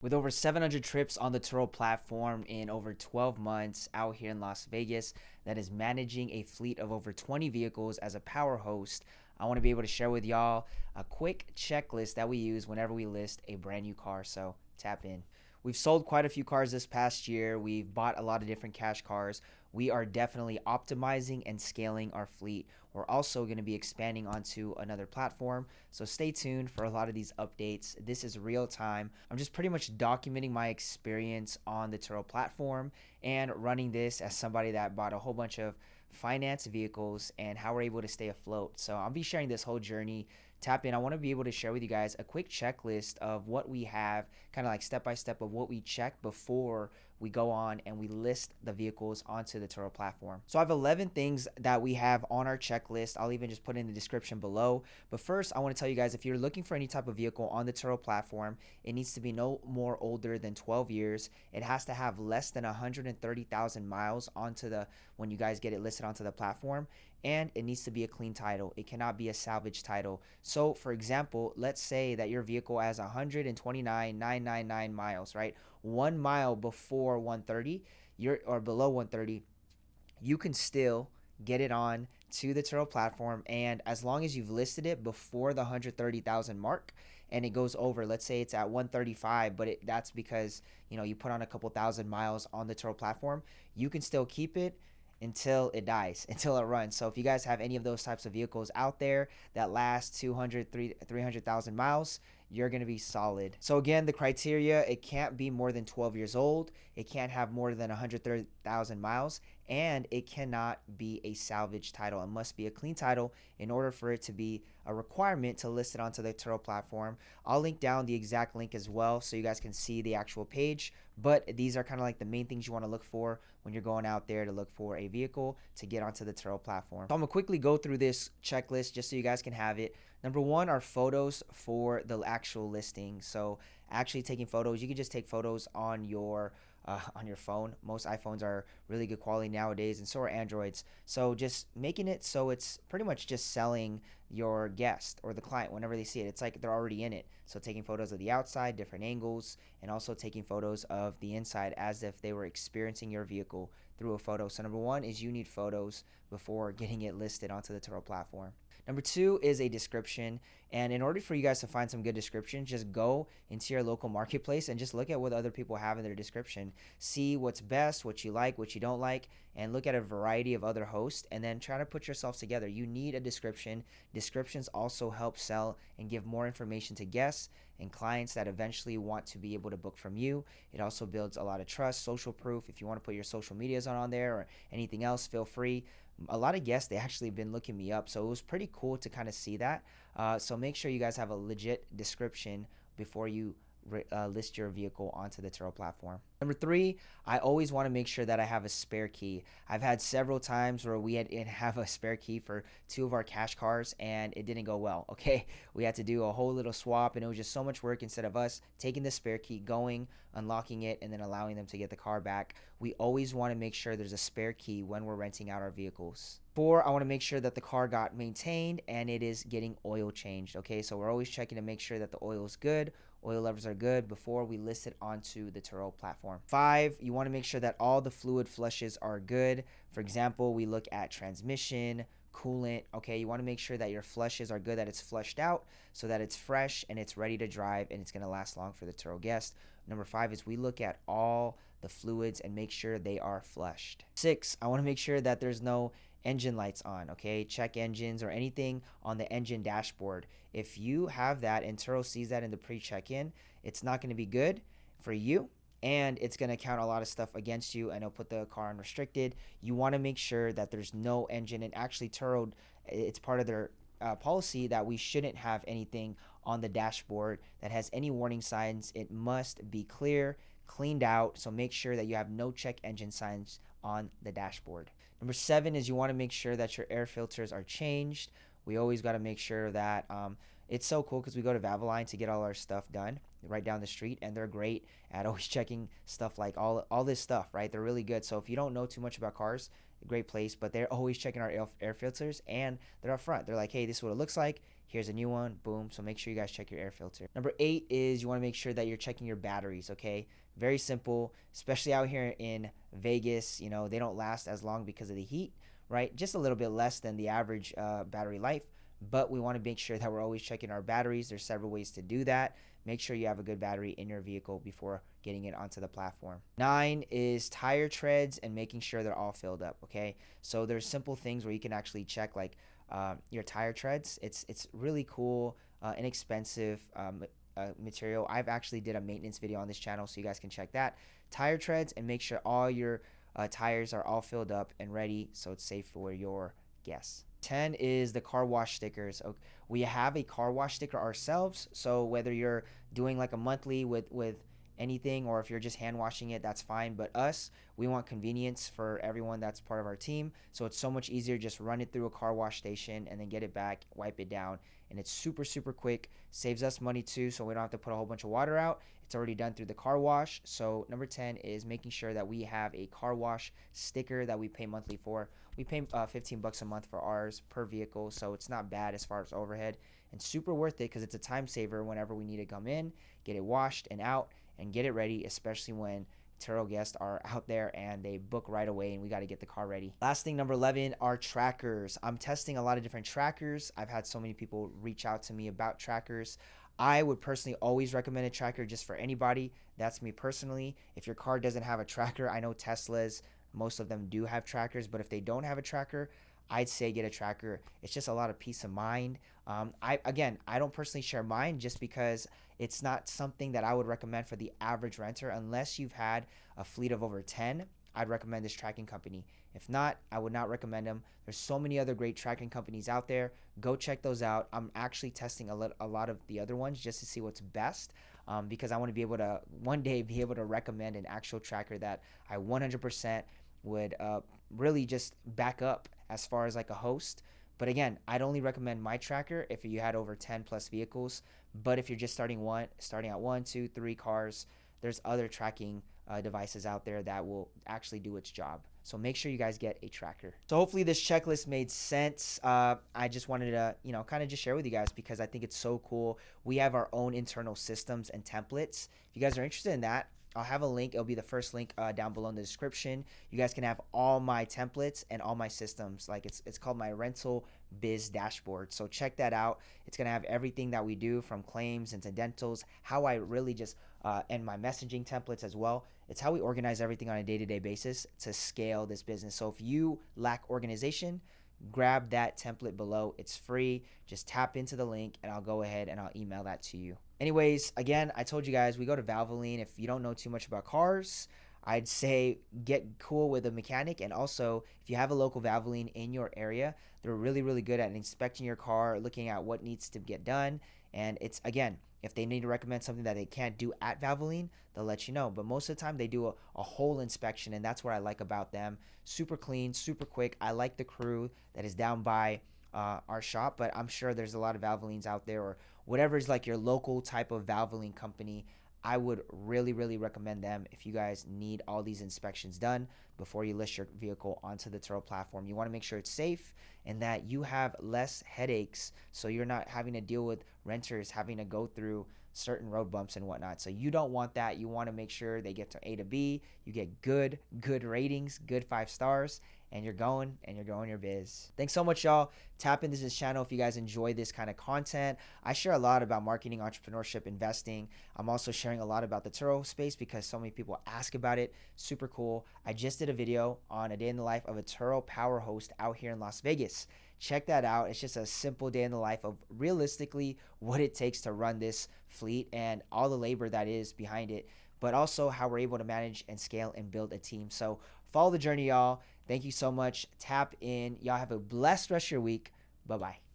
With over 700 trips on the Turo platform in over 12 months out here in Las Vegas, that is managing a fleet of over 20 vehicles as a power host, I want to be able to share with y'all a quick checklist that we use whenever we list a brand new car. So tap in. We've sold quite a few cars this past year. We've bought a lot of different cash cars. We are definitely optimizing and scaling our fleet. We're also going to be expanding onto another platform. So stay tuned for a lot of these updates. This is real time. I'm just pretty much documenting my experience on the Turo platform and running this as somebody that bought a whole bunch of finance vehicles and how we're able to stay afloat. So I'll be sharing this whole journey. Tap in. I want to be able to share with you guys a quick checklist of what we have, kind of like step by step of what we check before we go on and we list the vehicles onto the Turo platform. So I have 11 things that we have on our checklist. I'll even just put in the description below. But first, I want to tell you guys, if you're looking for any type of vehicle on the Turo platform, it needs to be no more older than 12 years. It has to have less than 130,000 miles when you guys get it listed onto the platform. And it needs to be a clean title. It cannot be a salvage title. So for example, let's say that your vehicle has 129,999 miles, right? 1 mile before 130, or below 130, you can still get it on to the Turo platform. And as long as you've listed it before the 130,000 mark and it goes over, let's say it's at 135, but that's because, you put on a couple thousand miles on the Turo platform, you can still keep it until it dies, until it runs. So if you guys have any of those types of vehicles out there that last 300,000 miles, you're going to be solid. So again, the criteria, it can't be more than 12 years old. It can't have more than 130,000 miles, and it cannot be a salvage title. It must be a clean title in order for it to be a requirement to list it onto the Turo platform. I'll link down the exact link as well so you guys can see the actual page, but these are kind of like the main things you want to look for when you're going out there to look for a vehicle to get onto the Turo platform. So I'm gonna quickly go through this checklist just so you guys can have it. Number one are photos for the actual listing. So actually taking photos, you can just take photos on your phone. Most iPhones are really good quality nowadays, and so are Androids. So just making it so it's pretty much just selling your guest or the client whenever they see it. It's like they're already in it. So taking photos of the outside, different angles, and also taking photos of the inside as if they were experiencing your vehicle through a photo. So number one is you need photos before getting it listed onto the Turo platform. Number two is a description. And in order for you guys to find some good descriptions, just go into your local marketplace and just look at what other people have in their description. See what's best, what you like, what you don't like, and look at a variety of other hosts and then try to put yourself together. You need a description. Descriptions also help sell and give more information to guests and clients that eventually want to be able to book from you. It also builds a lot of trust, social proof. If you want to put your social medias on there or anything else, feel free. A lot of guests, they actually been looking me up, so it was pretty cool to kind of see that. So make sure you guys have a legit description before you list your vehicle onto the Turo platform. Number three, I always want to make sure that I have a spare key. I've had several times where we didn't have a spare key for two of our cash cars and it didn't go well. Okay, we had to do a whole little swap and it was just so much work. Instead of us taking the spare key, going, unlocking it, and then allowing them to get the car back, we always want to make sure there's a spare key when we're renting out our vehicles. Four, I want to make sure that the car got maintained and it is getting oil changed. Okay, so we're always checking to make sure that the oil is good, oil levels are good before we list it onto the Turo platform. Five, you want to make sure that all the fluid flushes are good. For example, we look at transmission, coolant. Okay, you want to make sure that your flushes are good, that it's flushed out so that it's fresh and it's ready to drive and it's going to last long for the Turo guest. Number five is we look at all the fluids and make sure they are flushed. Six, I want to make sure that there's no engine lights on. Okay, check engines or anything on the engine dashboard. If you have that and Turo sees that in the pre-check-in, it's not going to be good for you and it's going to count a lot of stuff against you and it'll put the car on restricted. You want to make sure that there's no engine, and actually Turo, it's part of their policy that we shouldn't have anything on the dashboard that has any warning signs. It must be clear, cleaned out, so make sure that you have no check engine signs on the dashboard. Number seven is you want to make sure that your air filters are changed. We always got to make sure that it's so cool because we go to Valvoline to get all our stuff done right down the street, and they're great at always checking stuff like all this stuff, right? They're really good. So if you don't know too much about cars, great place, but they're always checking our air filters and they're up front. They're like, hey, this is what it looks like. Here's a new one, boom. So make sure you guys check your air filter. Number 8 is you want to make sure that you're checking your batteries, okay? Very simple, especially out here in Vegas. You know, they don't last as long because of the heat, right? Just a little bit less than the average battery life, but we want to make sure that we're always checking our batteries. There's several ways to do that. Make sure you have a good battery in your vehicle before getting it onto the platform. 9 is tire treads and making sure they're all filled up, okay? So there's simple things where you can actually check like your tire treads. It's really cool, inexpensive material. I've actually did a maintenance video on this channel, so you guys can check that. Tire treads and make sure all your tires are all filled up and ready so it's safe for your guests. 10 is the car wash stickers. We have a car wash sticker ourselves, so whether you're doing like a monthly with anything or if you're just hand washing it, that's fine. But us, we want convenience for everyone that's part of our team, so it's so much easier. Just run it through a car wash station and then get it back, wipe it down, and it's super quick. Saves us money too, so we don't have to put a whole bunch of water out. It's already done through the car wash. So number 10 is making sure that we have a car wash sticker that we pay monthly for. We pay $15 a month for ours per vehicle, so it's not bad as far as overhead, and super worth it because it's a time saver whenever we need to come in, get it washed and out, and get it ready, especially when Turo guests are out there and they book right away and we got to get the car ready. Last thing, number 11, are trackers. I'm testing a lot of different trackers. I've had so many people reach out to me about trackers. I would personally always recommend a tracker just for anybody. That's me personally. If your car doesn't have a tracker, I know Teslas, most of them do have trackers, but if they don't have a tracker, I'd say get a tracker. It's just a lot of peace of mind. I don't personally share mine just because it's not something that I would recommend for the average renter. Unless you've had a fleet of over 10, I'd recommend this tracking company. If not, I would not recommend them. There's so many other great tracking companies out there. Go check those out. I'm actually testing a lot of the other ones just to see what's best, because I want to be able to one day be able to recommend an actual tracker that I 100% would really just back up as far as like a host. But again, I'd only recommend my tracker if you had over 10 plus vehicles. But if you're just starting at 1, 2, 3 cars, there's other tracking devices out there that will actually do its job. So make sure you guys get a tracker. So hopefully this checklist made sense. I just wanted to, kind of just share with you guys because I think it's so cool. We have our own internal systems and templates. If you guys are interested in that, I'll have a link. It'll be the first link down below in the description. You guys can have all my templates and all my systems. Like it's called my rental biz dashboard. So check that out. It's gonna have everything that we do from claims, incidentals, how I really just and my messaging templates as well. It's how we organize everything on a day-to-day basis to scale this business. So if you lack organization, grab that template below. It's free. Just tap into the link and I'll go ahead and I'll email that to you. Anyways, again, I told you guys we go to Valvoline. If you don't know too much about cars, I'd say get cool with a mechanic. And also, if you have a local Valvoline in your area, they're really good at inspecting your car, looking at what needs to get done. And it's, again, if they need to recommend something that they can't do at Valvoline, they'll let you know. But most of the time, they do a whole inspection, and that's what I like about them. Super clean, super quick. I like the crew that is down by our shop, but I'm sure there's a lot of Valvolines out there, or whatever is like your local type of Valvoline company. I would really recommend them if you guys need all these inspections done before you list your vehicle onto the Turo platform. You want to make sure it's safe and that you have less headaches, so you're not having to deal with renters having to go through certain road bumps and whatnot. So you don't want that. You want to make sure they get to A to B, you get good ratings, good 5 stars, and you're going your biz. Thanks so much, y'all. Tap into this channel if you guys enjoy this kind of content. I share a lot about marketing, entrepreneurship, investing. I'm also sharing a lot about the Turo space because so many people ask about it. Super cool. I just did a video on a day in the life of a Turo power host out here in Las Vegas. Check that out. It's just a simple day in the life of realistically what it takes to run this fleet and all the labor that is behind it, but also how we're able to manage and scale and build a team. So follow the journey, y'all. Thank you so much. Tap in. Y'all have a blessed rest of your week. Bye-bye.